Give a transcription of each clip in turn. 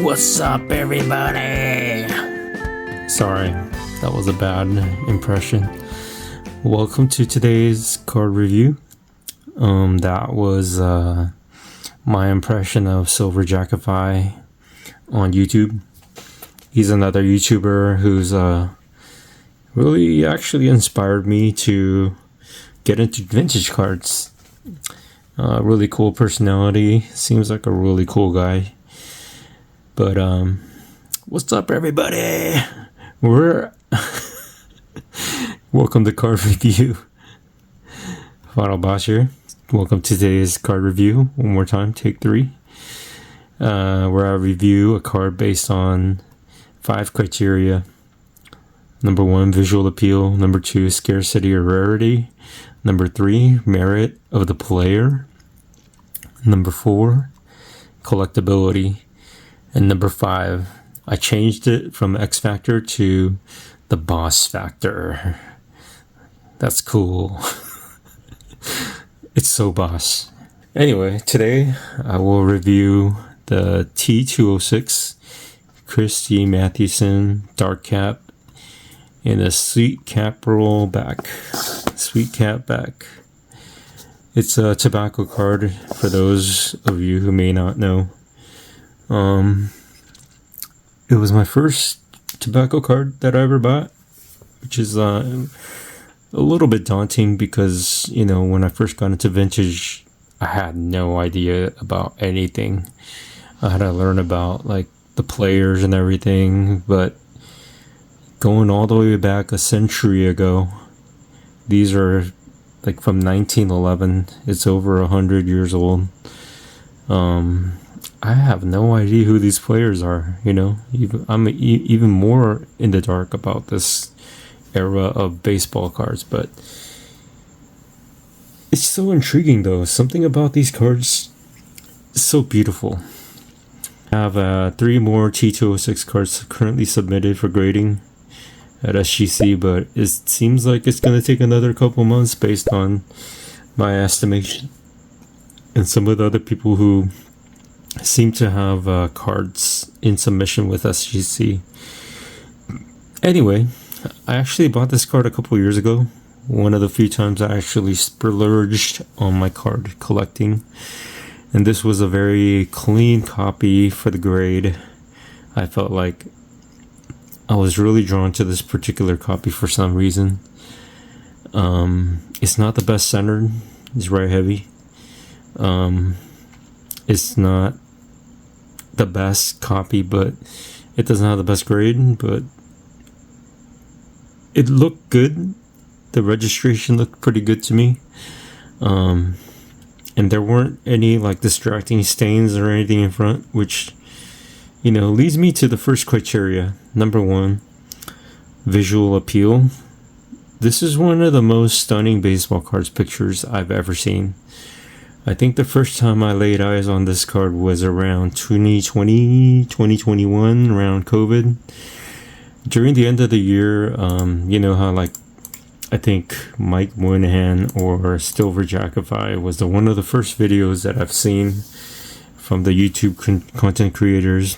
What's up, everybody? Sorry, that was a bad impression. Welcome to today's card review. That was my impression of Silver Jackify on YouTube. He's another YouTuber who's really actually inspired me to get into vintage cards. Really cool personality. Seems like a really cool guy. But what's up, everybody? Welcome to Card Review. Final Boss here. Welcome to today's card review. One more time, take 3. Where I review a card based on 5 criteria. Number 1, visual appeal. Number 2, scarcity or rarity. Number 3, merit of the player. Number 4, collectability. And number 5, I changed it from X Factor to the Boss Factor. That's cool. It's so boss. Anyway, today I will review the T206 Christy Mathewson Dark Cap in a Sweet Cap roll back. Sweet Cap back. It's a tobacco card for those of you who may not know. It was my first tobacco card that I ever bought, which is a little bit daunting because, you know, when I first got into vintage, I had no idea about anything. I had to learn about like the players and everything, but going all the way back a century ago, these are like from 1911. It's over 100 years old. I have no idea who these players are, you know. I'm even more in the dark about this era of baseball cards, but it's so intriguing though. Something about these cards is so beautiful. I have 3 more T206 cards currently submitted for grading at SGC, but it seems like it's going to take another couple months based on my estimation and some of the other people who seem to have cards in submission with SGC. Anyway, I actually bought this card a couple years ago. One of the few times I actually splurged on my card collecting. And this was a very clean copy for the grade. I felt like I was really drawn to this particular copy for some reason. It's not the best centered. It's very heavy. It's not the best copy, but it doesn't have the best grade, but it looked good. The registration looked pretty good to me. And there weren't any like distracting stains or anything in front, which, you know, leads me to the first criteria. Number 1, visual appeal. This is one of the most stunning baseball cards pictures I've ever seen. I think the first time I laid eyes on this card was around 2020, 2021, around COVID. During the end of the year, you know how like I think Mike Moynihan or Silver Jackify was one of the first videos that I've seen from the YouTube content creators.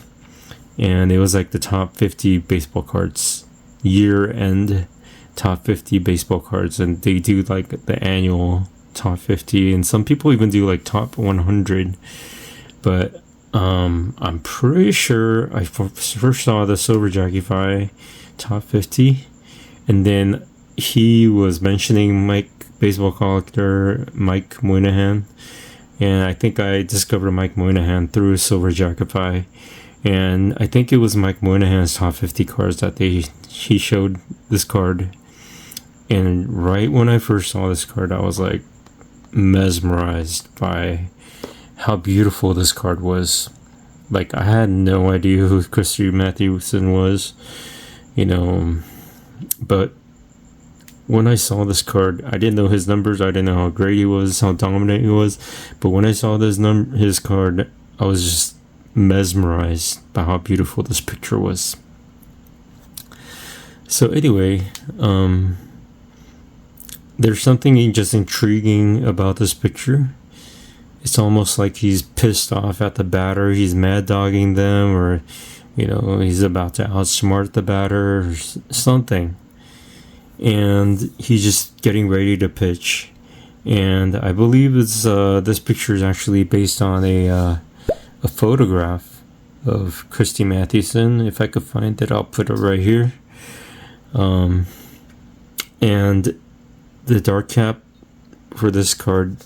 And it was like the top 50 baseball cards, year-end top 50 baseball cards. And they do like the annual top 50, and some people even do like top 100. But I'm pretty sure I first saw the Silver Jackify top 50, and then he was mentioning baseball collector Mike Moynihan, and I think I discovered Mike Moynihan through Silver Jackify, and I think it was Mike Moynihan's top 50 cards that he showed this card. And right when I first saw this card, I was like mesmerized by how beautiful this card was. Like, I had no idea who Christy Mathewson was, you know, but when I saw this card, I didn't know his numbers, I didn't know how great he was, how dominant he was, but when I saw his card, I was just mesmerized by how beautiful this picture was. So anyway, there's something just intriguing about this picture. it's almost like he's pissed off at the batter. He's mad dogging them, or he's about to outsmart the batter or something. And he's just getting ready to pitch. And I believe it's this picture is actually based on a photograph of Christy Mathewson. If I could find it, I'll put it right here. And the dark cap for this card,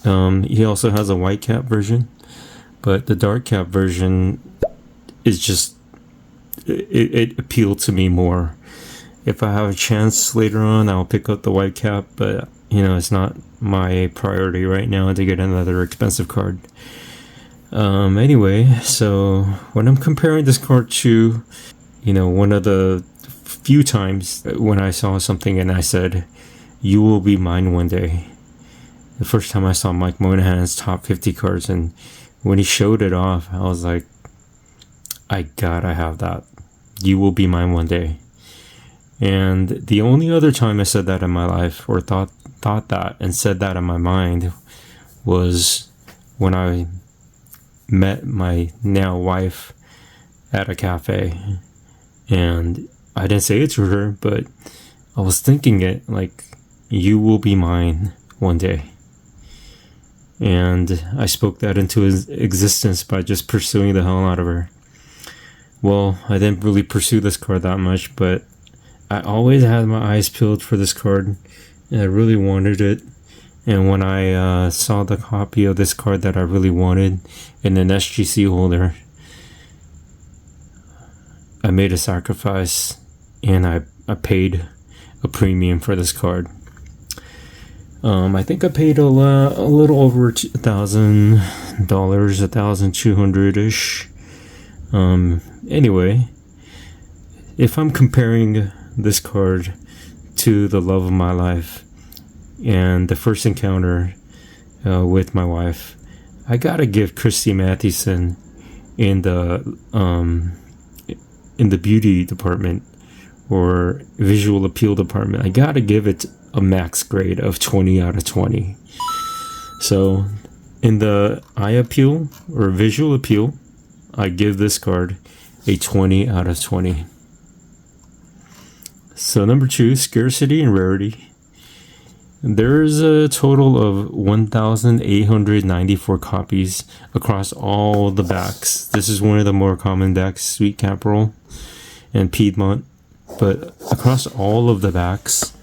he also has a white cap version, but the dark cap version is just it appealed to me more. If I have a chance later on, I'll pick up the white cap, but it's not my priority right now to get another expensive card. Anyway, so when I'm comparing this card to one of the few times when I saw something and I said, "You will be mine one day," the first time I saw Mike Monahan's top 50 cards, and when he showed it off, I was like, I gotta have that. You will be mine one day. And the only other time I said that in my life, or thought that and said that in my mind, was when I met my now wife at a cafe. And I didn't say it to her, but I was thinking it, like, you will be mine one day. And I spoke that into existence by just pursuing the hell out of her. Well, I didn't really pursue this card that much, but I always had my eyes peeled for this card, and I really wanted it. And when I saw the copy of this card that I really wanted in an SGC holder, I made a sacrifice, and I paid a premium for this card. I think I paid a little over $1,000, $1,200-ish. Anyway, if I'm comparing this card to the love of my life and the first encounter with my wife, I gotta give Christy Mathewson in the beauty department or visual appeal department, I gotta give it a max grade of 20 out of 20. So in the eye appeal or visual appeal, I give this card a 20 out of 20. So number 2, Scarcity and Rarity. There's a total of 1,894 copies across all the backs. This is one of the more common backs, Sweet Caporal and Piedmont. But across all of the backs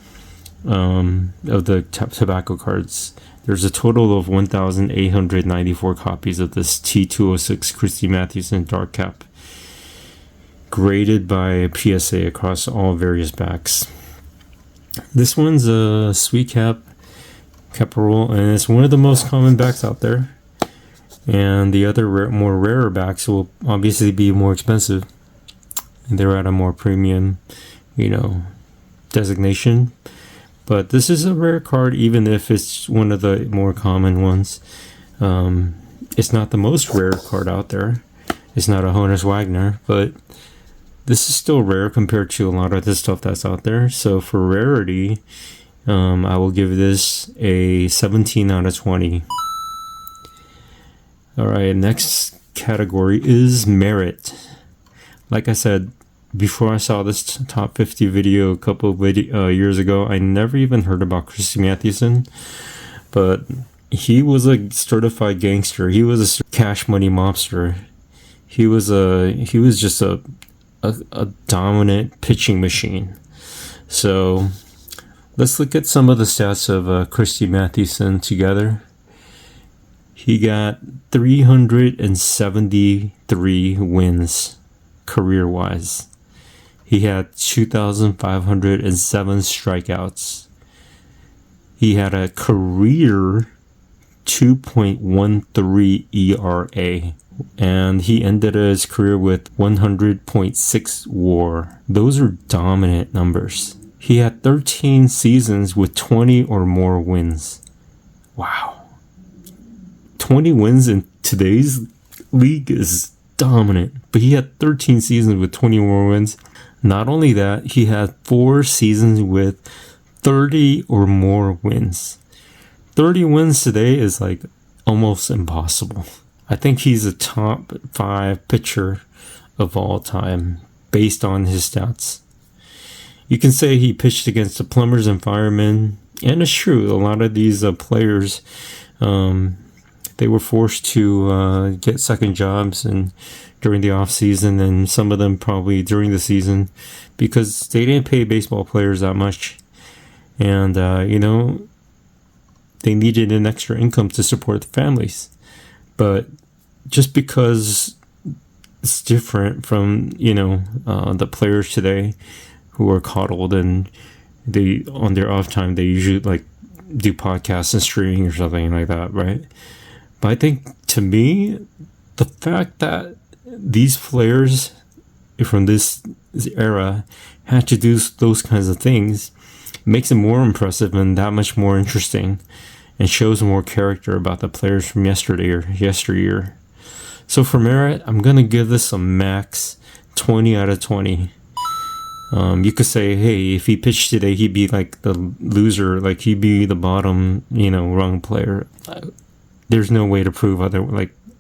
of the tobacco cards, there's a total of 1,894 copies of this T206 Christy Mathewson Dark Cap, graded by PSA across all various backs. This one's a Sweet Caporal, and it's one of the most common backs out there. And the other more rarer backs will obviously be more expensive. And they're at a more premium, designation. But this is a rare card, even if it's one of the more common ones. It's not the most rare card out there. It's not a Honus Wagner, but this is still rare compared to a lot of the stuff that's out there. So for rarity, I will give this a 17 out of 20. Alright, next category is merit. Like I said, before I saw this top 50 video a couple of years ago, I never even heard about Christy Mathewson, but he was a certified gangster. He was a cash money mobster. He was just a dominant pitching machine. So let's look at some of the stats of Christy Mathewson together. He got 373 wins career-wise. He had 2,507 strikeouts. He had a career 2.13 ERA. And he ended his career with 100.6 WAR. Those are dominant numbers. He had 13 seasons with 20 or more wins. Wow. 20 wins in today's league is dominant. But he had 13 seasons with 20 or more wins. Not only that, he had 4 seasons with 30 or more wins. 30 wins today is like almost impossible. I think he's a top 5 pitcher of all time based on his stats. You can say he pitched against the plumbers and firemen, and it's true. A lot of these players, they were forced to get second jobs and during the off season, and some of them probably during the season, because they didn't pay baseball players that much, and they needed an extra income to support the families. But just because it's different from the players today who are coddled, and they on their off time they usually like do podcasts and streaming or something like that, right? But I think, to me, the fact that these players from this era had to do those kinds of things makes it more impressive and that much more interesting, and shows more character about the players from yesteryear. So for merit, I'm gonna give this a max 20 out of 20. You could say, hey, if he pitched today, he'd be like the loser, like he'd be the bottom, rung player. There's no way to prove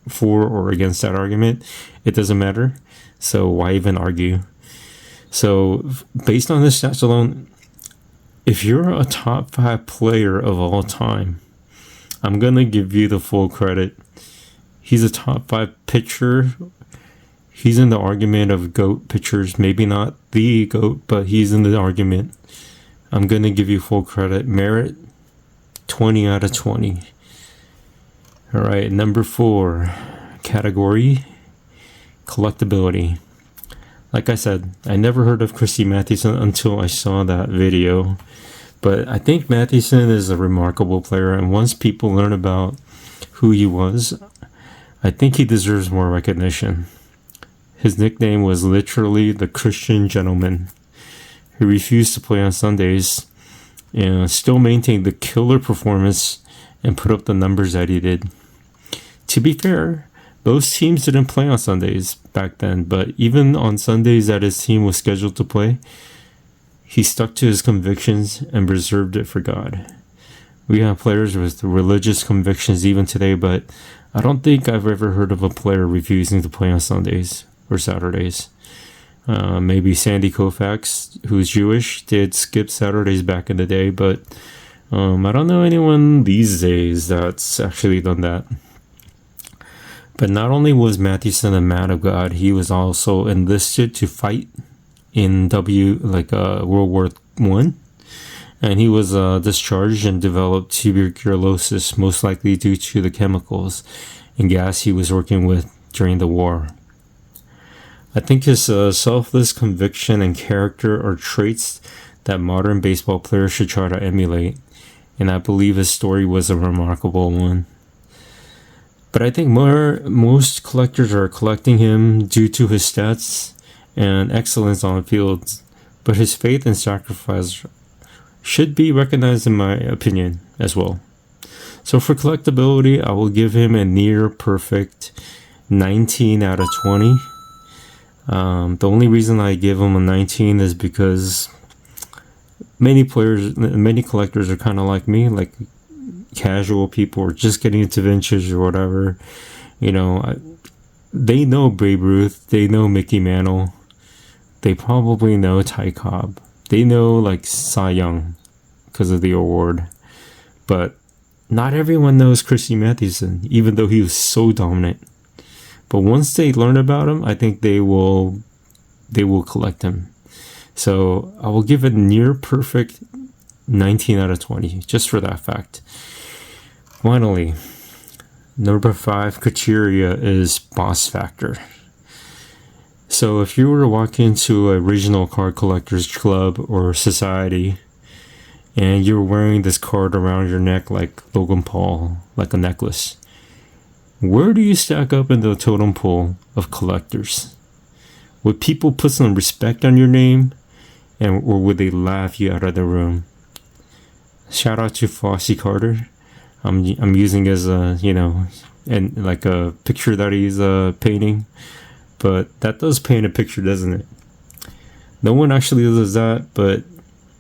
for or against that argument. It doesn't matter. So why even argue? So based on this stats alone, if you're a top 5 player of all time, I'm going to give you the full credit. He's a top 5 pitcher. He's in the argument of GOAT pitchers. Maybe not the GOAT, but he's in the argument. I'm going to give you full credit. Merit, 20 out of 20. All right, number 4 category, collectability. Like I said, I never heard of Christy Mathewson until I saw that video. But I think Mathewson is a remarkable player, and once people learn about who he was, I think he deserves more recognition. His nickname was literally the Christian Gentleman. He refused to play on Sundays and still maintained the killer performance and put up the numbers that he did. To be fair, those teams didn't play on Sundays back then, but even on Sundays that his team was scheduled to play, he stuck to his convictions and preserved it for God. We have players with religious convictions even today, but I don't think I've ever heard of a player refusing to play on Sundays or Saturdays. Maybe Sandy Koufax, who's Jewish, did skip Saturdays back in the day, but I don't know anyone these days that's actually done that. But not only was Mathewson a man of God, he was also enlisted to fight in World War I. And he was discharged and developed tuberculosis, most likely due to the chemicals and gas he was working with during the war. I think his selfless conviction and character are traits that modern baseball players should try to emulate, and I believe his story was a remarkable one. But I think most collectors are collecting him due to his stats and excellence on the field, but his faith and sacrifice should be recognized, in my opinion, as well. So for collectability, I will give him a near perfect 19 out of 20. The only reason I give him a 19 is because many collectors are kind of like me, like casual people or just getting into vintage or whatever. They know Babe Ruth, they know Mickey Mantle, they probably know Ty Cobb, they know Cy Young because of the award, but not everyone knows Christy Mathewson, even though he was so dominant. But once they learn about him, I think they will collect him. So I will give it near perfect 19 out of 20, just for that fact. Finally, number 5 criteria is boss factor. So if you were to walk into a regional card collectors club or society, and you're wearing this card around your neck like Logan Paul, like a necklace, where do you stack up in the totem pole of collectors? Would people put some respect on your name, or would they laugh you out of the room? Shout out to Fossey Carter. I'm using as a a picture that he's painting, but that does paint a picture, doesn't it? No one actually does that, but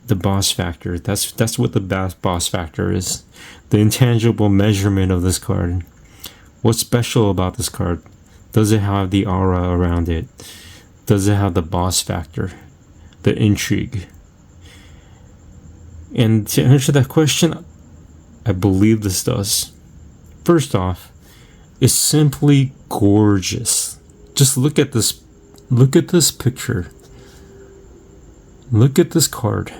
the boss factor. That's what the boss factor is. The intangible measurement of this card. What's special about this card? Does it have the aura around it? Does it have the boss factor? The intrigue? And to answer that question, I believe this does. First off, it's simply gorgeous. Just look at this. Look at this picture. Look at this card.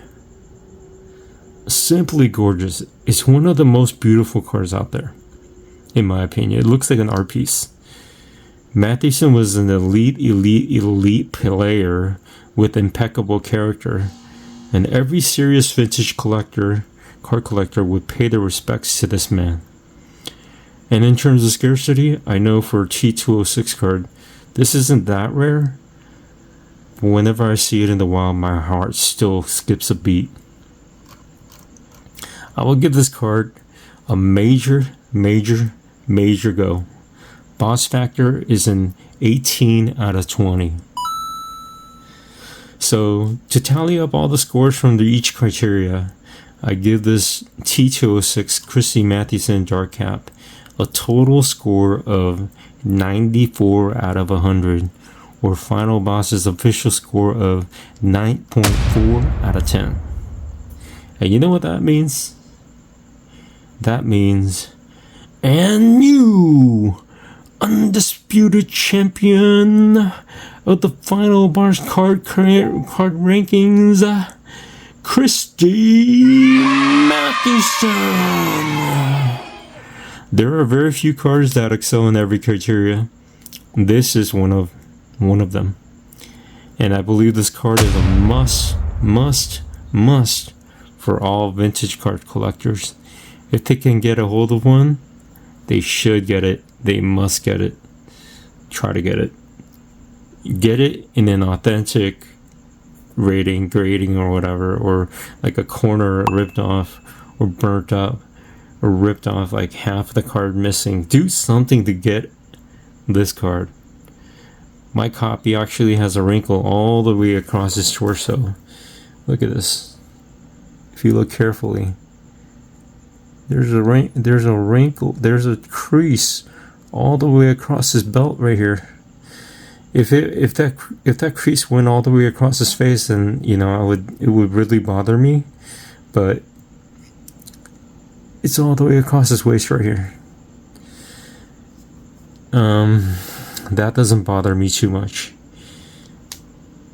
Simply gorgeous. It's one of the most beautiful cards out there, in my opinion. It looks like an art piece. Matheson was an elite player with impeccable character, and every serious vintage card collector would pay their respects to this man. And in terms of scarcity, I know for a T206 card, this isn't that rare, but whenever I see it in the wild, my heart still skips a beat. I will give this card a major go. Boss factor is an 18 out of 20. So to tally up all the scores from each criteria, I give this T206 Christy Matheson Dark Cap a total score of 94 out of 100, or Final Boss's official score of 9.4 out of 10. And you know what that means? That means, and new undisputed champion of the Final Boss card rankings, Christy Matheson. There are very few cards that excel in every criteria. This is one of them, and I believe this card is a must for all vintage card collectors. If they can get a hold of one, they should get it. They must get it. Try to get it. Get it in an authentic grading or whatever, or like a corner ripped off or burnt up, or ripped off like half the card missing. Do something to get this card. My copy actually has a wrinkle all the way across his torso. Look at this. If you look carefully, there's a wrinkle, there's a crease all the way across his belt right here. If that crease went all the way across his face, then it would really bother me. But it's all the way across his waist right here. That doesn't bother me too much.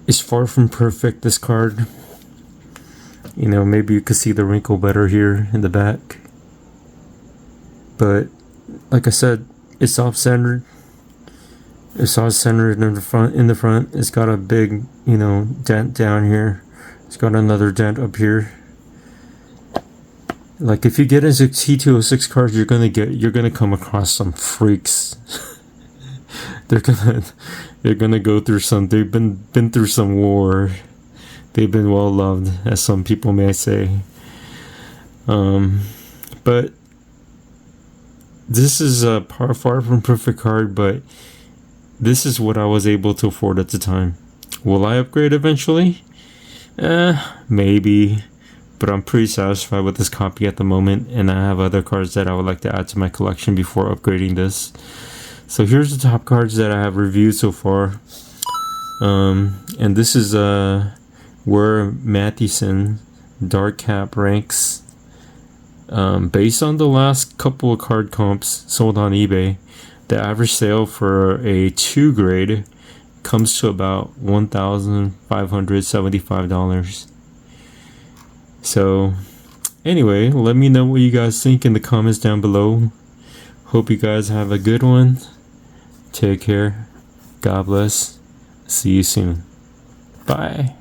It's far from perfect, this card. Maybe you could see the wrinkle better here in the back. But like I said, it's off-centered. It's off-centered in the front. It's got a big, dent down here. It's got another dent up here. Like, if you get into T206 cards, you're gonna come across some freaks. They're gonna go through some. They've been through some war. They've been well loved, as some people may say. But this is a far from perfect card, but this is what I was able to afford at the time. Will I upgrade eventually? Maybe. But I'm pretty satisfied with this copy at the moment, and I have other cards that I would like to add to my collection before upgrading this. So here's the top cards that I have reviewed so far. And this is where Matheson Dark Cap ranks. Based on the last couple of card comps sold on eBay, the average sale for a 2 grade comes to about $1,575. So anyway, let me know what you guys think in the comments down below. Hope you guys have a good one. Take care. God bless. See you soon. Bye.